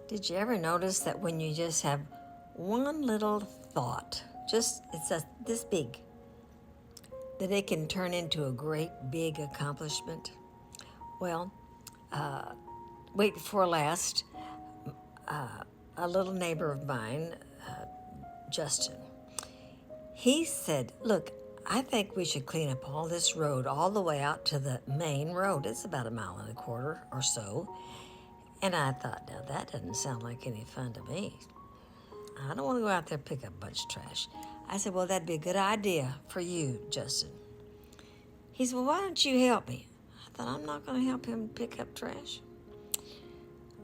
Did you ever notice that when you just have one little thought, this big, that it can turn into a great big accomplishment? Well, week before last, a little neighbor of mine, Justin, he said, "Look, I think we should clean up all this road all the way out to the main road. It's about 1.25 miles or so." And I thought, now that doesn't sound like any fun to me. I don't want to go out there and pick up a bunch of trash. I said, well, that'd be a good idea for you, Justin. He said, well, why don't you help me? I thought, I'm not going to help him pick up trash.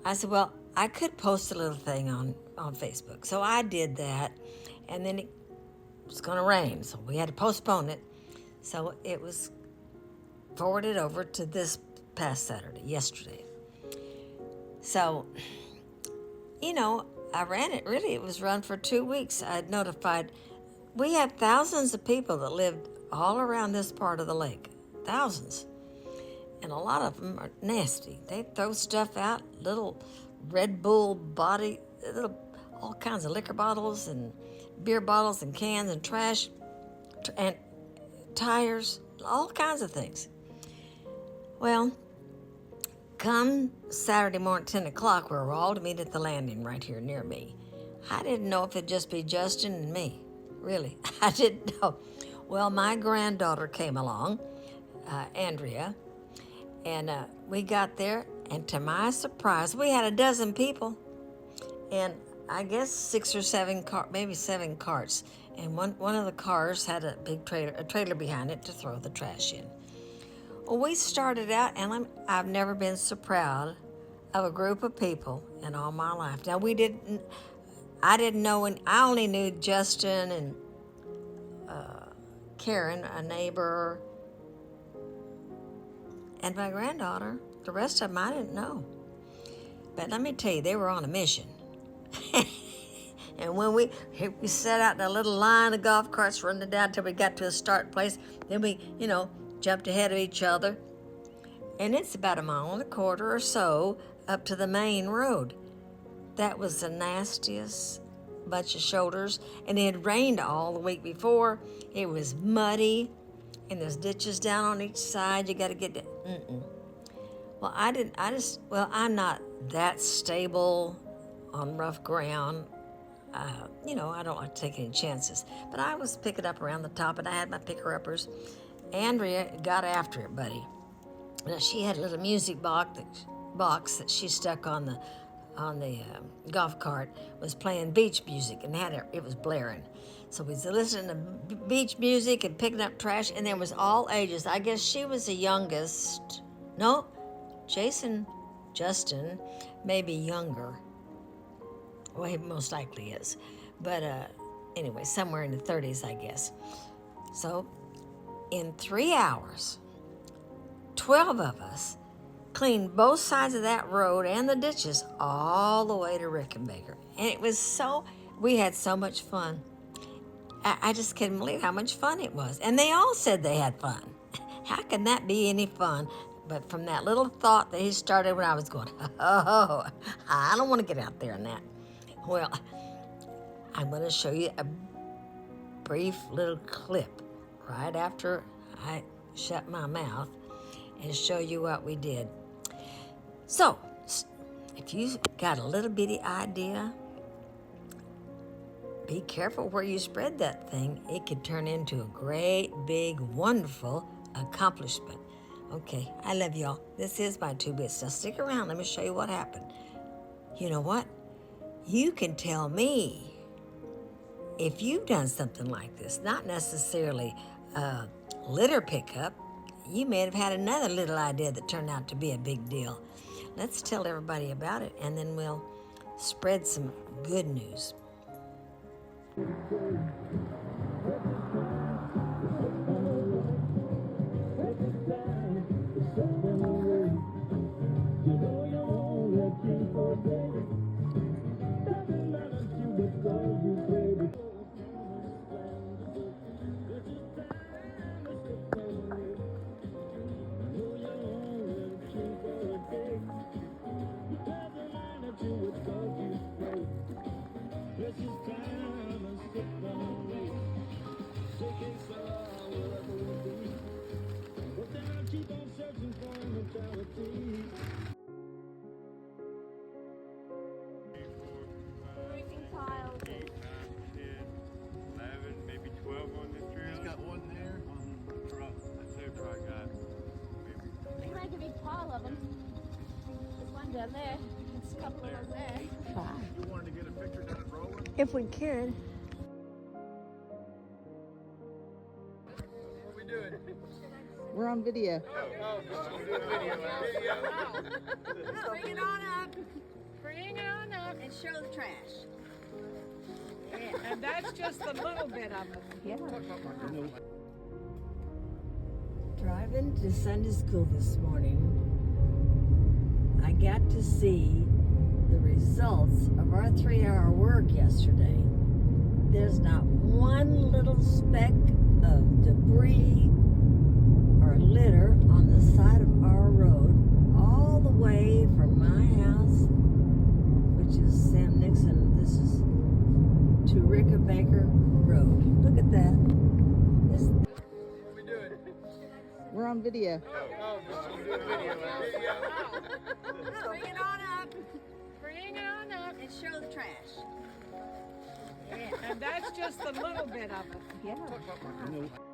I said, well, I could post a little thing on Facebook. So I did that, and then it was going to rain, so we had to postpone it. So it was forwarded over to this past Saturday, yesterday. So, I ran it. Really, it was run for 2 weeks. I had notified. We had thousands of people that lived all around this part of the lake. Thousands. And a lot of them are nasty. They throw stuff out, little Red Bull body, all kinds of liquor bottles and beer bottles and cans and trash and tires, all kinds of things. Well, come Saturday morning, 10 o'clock, we were all to meet at the landing right here near me. I didn't know if it'd just be Justin and me. Really, I didn't know. Well, my granddaughter came along, Andrea, and we got there, and to my surprise, we had 12 people, and I guess 6 or 7 maybe 7 carts, and one of the cars had a big trailer behind it to throw the trash in. Well, we started out, and I've never been so proud of a group of people in all my life. Now, I didn't know, I only knew Justin and Karen, a neighbor, and my granddaughter. The rest of them I didn't know. But let me tell you, they were on a mission. And when we set out in a little line of golf carts running down until we got to a start place, then we, jumped ahead of each other. And it's about 1.25 miles or so up to the main road. That was the nastiest bunch of shoulders. And it had rained all the week before. It was muddy. And there's ditches down on each side. You got to get Well, I'm not that stable on rough ground. I don't like to take any chances. But I was picking up around the top, and I had my picker-uppers. Andrea got after it, buddy. Now, she had a little music box that she stuck on the golf cart, was playing beach music, and it was blaring. So we was listening to beach music and picking up trash, and there was all ages. I guess she was the youngest. No, Justin, maybe younger. Well, he most likely is. But anyway, somewhere in the 30s, I guess. So in 3 hours, 12 of us cleaned both sides of that road and the ditches all the way to Rickenbacker. And we had so much fun. I just couldn't believe how much fun it was. And they all said they had fun. How can that be any fun? But from that little thought that he started when I was going, oh, I don't want to get out there in that. Well, I'm going to show you a brief little clip right after I shut my mouth and show you what we did. So, if you got a little bitty idea, be careful where you spread that thing. It could turn into a great, big, wonderful accomplishment. Okay, I love y'all. This is my 2 bits. Now stick around. Let me show you what happened. You know what? You can tell me if you've done something like this. Not necessarily litter pickup. You may have had another little idea that turned out to be a big deal. Let's tell everybody about it, and then we'll spread some good news. down there. There's a couple of them there. You wanted to get a picture done at Roland? If we could. What are we doing? We're on video. Bring it on up Bring it on up. and show the trash. And that's just a little bit of it. Driving to Sunday school this morning, I got to see the results of our 3-hour work yesterday. There's not one little speck of debris or litter on the side of our road, all the way from my house, which is Sam Nixon. This is to Ricka Baker Road. Look at that. This, What are we doing? We're on video. bring it on up Bring it on up. and show the trash. And that's just a little bit of it. Yeah.